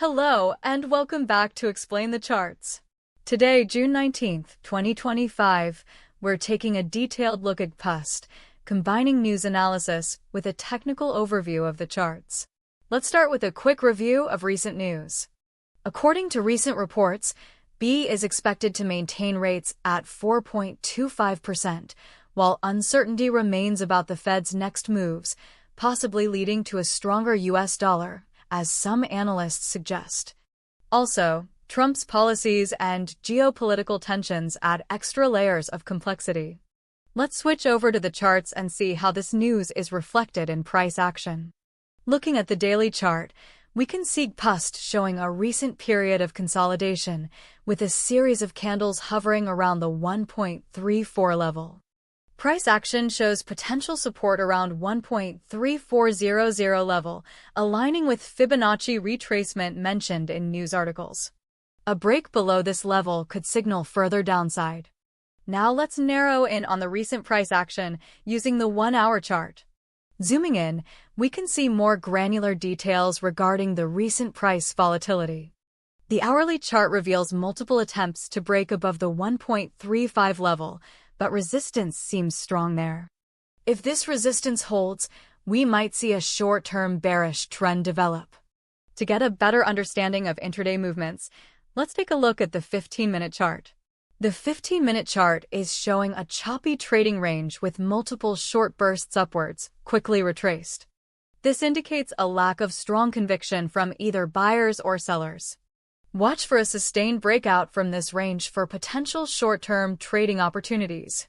Hello, and welcome back to Explain the Charts. Today, June 19th, 2025, we're taking a detailed look at GBPUSD, combining news analysis with a technical overview of the charts. Let's start with a quick review of recent news. According to recent reports, B is expected to maintain rates at 4.25%, while uncertainty remains about the Fed's next moves, possibly leading to a stronger US dollar, as some analysts suggest. Also, Trump's policies and geopolitical tensions add extra layers of complexity. Let's switch over to the charts and see how this news is reflected in price action. Looking at the daily chart, we can see GBPUSD showing a recent period of consolidation, with a series of candles hovering around the 1.34 level. Price action shows potential support around 1.3400 level, aligning with Fibonacci retracement mentioned in news articles. A break below this level could signal further downside. Now let's narrow in on the recent price action using the 1-hour chart. Zooming in, we can see more granular details regarding the recent price volatility. The hourly chart reveals multiple attempts to break above the 1.35 level, but resistance seems strong there. If this resistance holds, we might see a short-term bearish trend develop. To get a better understanding of intraday movements, let's take a look at the 15-minute chart. The 15-minute chart is showing a choppy trading range with multiple short bursts upwards, quickly retraced. This indicates a lack of strong conviction from either buyers or sellers. Watch for a sustained breakout from this range for potential short-term trading opportunities.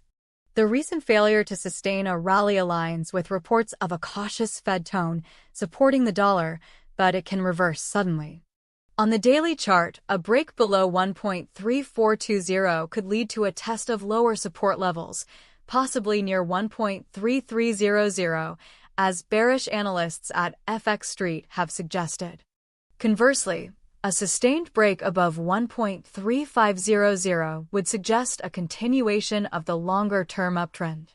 The recent failure to sustain a rally aligns with reports of a cautious Fed tone supporting the dollar, but it can reverse suddenly. On the daily chart, a break below 1.3420 could lead to a test of lower support levels, possibly near 1.3300, as bearish analysts at FX Street have suggested. Conversely, a sustained break above 1.3500 would suggest a continuation of the longer-term uptrend.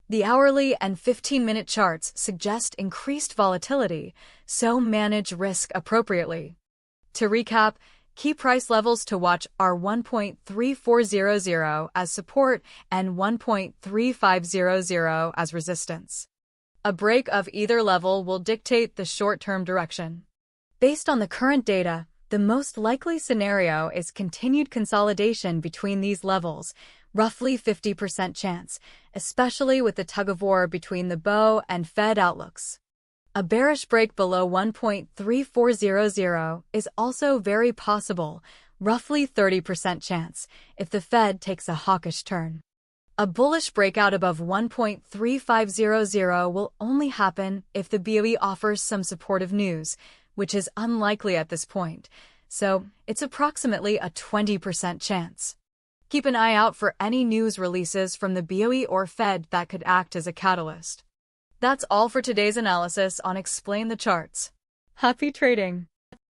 The hourly and 15-minute charts suggest increased volatility, so manage risk appropriately. To recap, key price levels to watch are 1.3400 as support and 1.3500 as resistance. A break of either level will dictate the short-term direction. Based on the current data, the most likely scenario is continued consolidation between these levels, roughly 50% chance, especially with the tug-of-war between the BOE and Fed outlooks. A bearish break below 1.3400 is also very possible, roughly 30% chance, if the Fed takes a hawkish turn. A bullish breakout above 1.3500 will only happen if the BOE offers some supportive news, which is unlikely at this point, so it's approximately a 20% chance. Keep an eye out for any news releases from the BOE or Fed that could act as a catalyst. That's all for today's analysis on Explain the Charts. Happy trading!